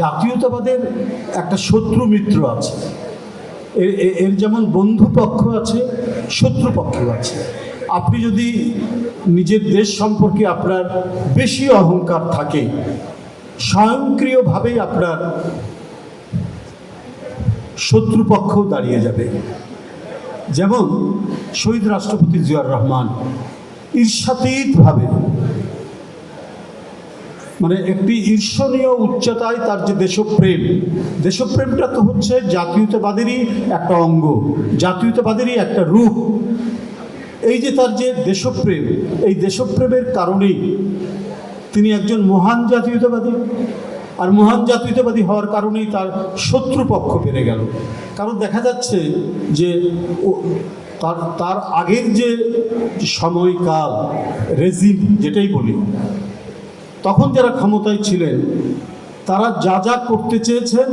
জাতীয়তাবাদের একটা শত্রু মিত্র আছে, এর যেমন বন্ধু পক্ষ আছে, শত্রু পক্ষ আছে। আপনি যদি নিজের দেশ সম্পর্কে আপনার বেশি অহংকার থাকে, স্বয়ংক্রিয়ভাবেই আপনার শত্রুপক্ষও দাঁড়িয়ে যাবে। যেমন শহীদ রাষ্ট্রপতি জিয়াউর রহমান ঈর্ষাতীতভাবে, মানে একটি ঈর্ষণীয় উচ্চতায় তার যে দেশপ্রেম, দেশপ্রেমটা তো হচ্ছে জাতীয়তাবাদেরই একটা অঙ্গ, জাতীয়তাবাদেরই একটা রূপ। এই যে তার যে দেশপ্রেম, এই দেশপ্রেমের কারণেই তিনি একজন মহান জাতীয়তাবাদী, আর মহান জাতীয়তাবাদী হওয়ার কারণেই তার শত্রুপক্ষ বেড়ে গেল। কারণ দেখা যাচ্ছে যে তার আগের যে সময়কাল, রেজিম যেটাই বলি, তখন যারা ক্ষমতায় ছিলেন তারা যা যা করতে চেয়েছেন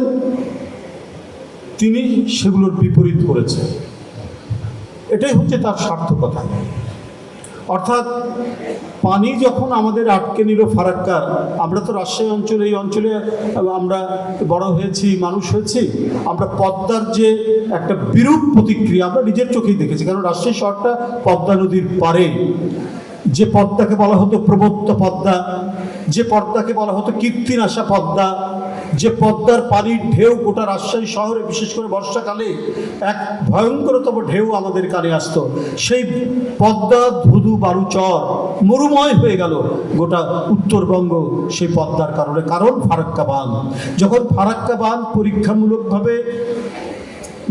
তিনি সেগুলোর বিপরীত করেছেন। এটাই হচ্ছে তার সার্থকতা। অর্থাৎ পানি যখন আমাদের আটকে নিল ফারাক্কার, আমরা তো রাজশাহী অঞ্চলে, এই অঞ্চলে আমরা বড় হয়েছি, মানুষ হয়েছি, আমরা পদ্মার যে একটা বিরূপ প্রতিক্রিয়া আমরা নিজের চোখেই দেখেছি। কারণ রাজশাহী শহরটা পদ্মা নদীর পারে। যে পদ্মাকে বলা হতো প্রবত্ত পদ্মা, যে পদ্মাকে বলা হতো কীর্তিনাশা পদ্মা, যে পদ্মার পানির ঢেউ গোটা রাজশাহী শহরে বিশেষ করে বর্ষাকালে এক ভয়ঙ্করতম ঢেউ আমাদের কানে আসতো, সেই পদ্মা ধুধু বালুচর মরুময় হয়ে গেল গোটা উত্তরবঙ্গ সেই পদ্মার কারণে। কারণ ফারাক্কা বাঁধ, যখন ফারাক্কা বাঁধ পরীক্ষামূলকভাবে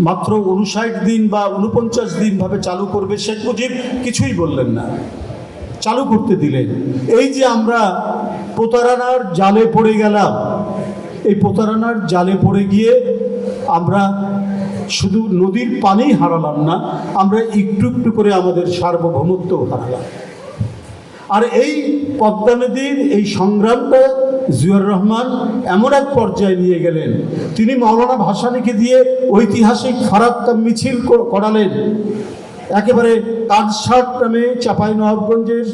মাত্র 59 দিন বা 49 দিন ভাবে চালু করবে, শেখ মুজিব কিছুই বললেন না, চালু করতে দিলেন। এই যে আমরা প্রতারণার জালে পড়ে গেলাম, এই প্রতারণার জালে পড়ে গিয়ে আমরা শুধু নদীর পানি হারালাম না, আমরা একটু একটু করে আমাদের সার্বভৌমত্ব হারালাম। আর এই পদ্মা নদীর এই সংগ্রামটা জিয়াউর রহমান এমন এক পর্যায়ে নিয়ে গেলেন, তিনি মাওলানা ভাসানীকে দিয়ে ঐতিহাসিক ফারাক্কা মিছিল করালেন। একেবারে কাঠসাট নামে চাঁপাইনবাবগঞ্জের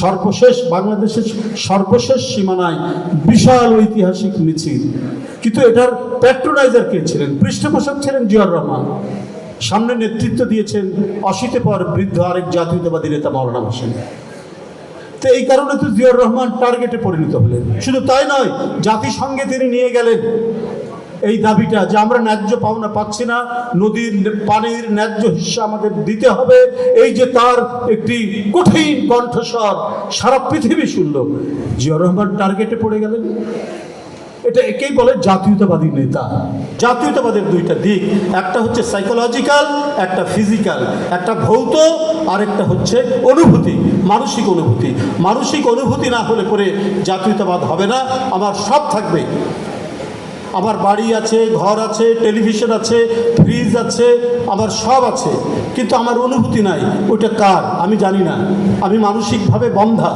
সর্বশেষ, বাংলাদেশের সর্বশেষ সীমানায় বিশাল ঐতিহাসিক মিছিল। কিন্তু এটার প্যাট্রোনাইজার কে ছিলেন? পৃষ্ঠপোষক ছিলেন জিয়াউর রহমান। সামনে নেতৃত্ব দিয়েছেন অশীতে পর বৃদ্ধ আরেক জাতীয়তাবাদী নেতা মাওলানা ভাসানী। তো এই কারণে তো জিয়াউর রহমান টার্গেটে পরিণত হলেন। শুধু তাই নয়, জাতিসংঘে তিনি নিয়ে গেলেন এই দাবিটা যে আমরা ন্যায্য পাওনা পাচ্ছি না, নদীর পানির ন্যায্য হিস্সা আমাদের দিতে হবে। এই যে তার একটি কঠিন কণ্ঠস্বর সারা পৃথিবী শুনল, জিয়াউর রহমান টার্গেটে পড়ে গেলেন। এটা একেই বলে জাতীয়তাবাদী নেতা। জাতীয়তাবাদের দুইটা দিক, একটা হচ্ছে সাইকোলজিক্যাল, একটা ফিজিক্যাল, একটা ভৌত, আর একটা হচ্ছে অনুভূতি, মানসিক অনুভূতি। মানসিক অনুভূতি না হলে পরে জাতীয়তাবাদ হবে না। আমার সব থাকবে, আমার বাড়ি আছে, ঘর আছে, টেলিভিশন আছে, ফ্রিজ আছে, আমার সব আছে, কিন্তু আমার অনুভূতি নাই। ওইটা কার আমি জানি না, আমি মানসিকভাবে বন্ধা।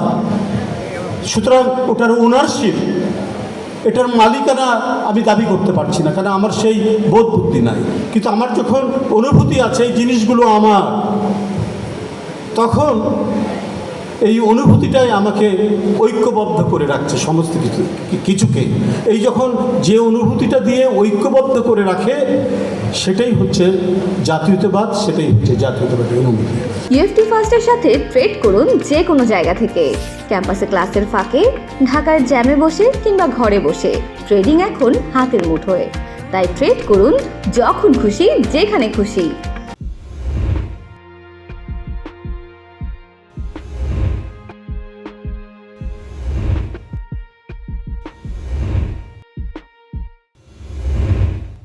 সুতরাং ওটার ওনারশিপ, এটার মালিকানা আমি দাবি করতে পারছি না, কারণ আমার সেই বোধ বুদ্ধি নাই। কিন্তু আমার যখন অনুভূতি আছে, এই জিনিসগুলো আমার, তখন এই অনুভূতিটাই আমাকে ঐক্যবদ্ধ করে রাখছে সমস্ত কিছুকে। এই যখন যে অনুভূতিটা দিয়ে ঐক্যবদ্ধ করে রাখে, সেটাই হচ্ছে জাতীয়তাবাদ, সেটাই হচ্ছে জাতীয়তাবাদী অনুভূতি। ইউএফটি ফার্স্টের সাথে ট্রেড করুন যে কোনো জায়গা থেকে, ক্যাম্পাসে ক্লাসের ফাঁকে, ঢাকার জ্যামে বসে কিংবা ঘরে বসে। ট্রেডিং এখন হাতের মুঠোয়, তাই ট্রেড করুন যখন খুশি, যেখানে খুশি।